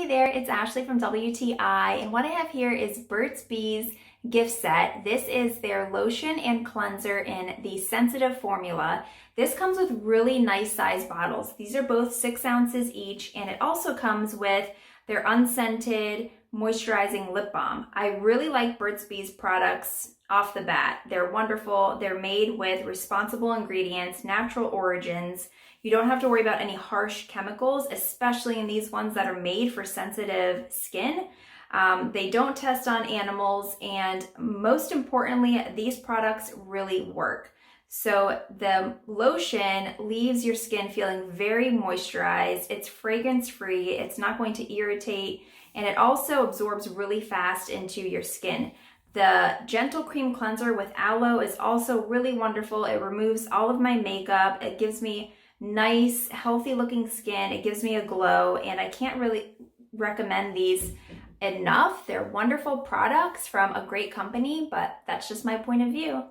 Hey there, it's Ashley from WTI, and what I have here is Burt's Bees gift set. This is their lotion and cleanser in the sensitive formula. This comes with really nice size bottles. These are both 6 ounces each, and it also comes with their unscented moisturizing lip balm. I really like Burt's Bees products off the bat. They're wonderful. They're made with responsible ingredients, natural origins. You don't have to worry about any harsh chemicals, especially in these ones that are made for sensitive skin. They don't test on animals, and most importantly, these products really work. So the lotion leaves your skin feeling very moisturized. It's fragrance free. It's not going to irritate, and it also absorbs really fast into your skin. The Gentle Cream Cleanser with aloe is also really wonderful. It removes all of my makeup. It gives me nice, healthy looking skin. It gives me a glow, and I can't really recommend these enough. They're wonderful products from a great company, but that's just my point of view.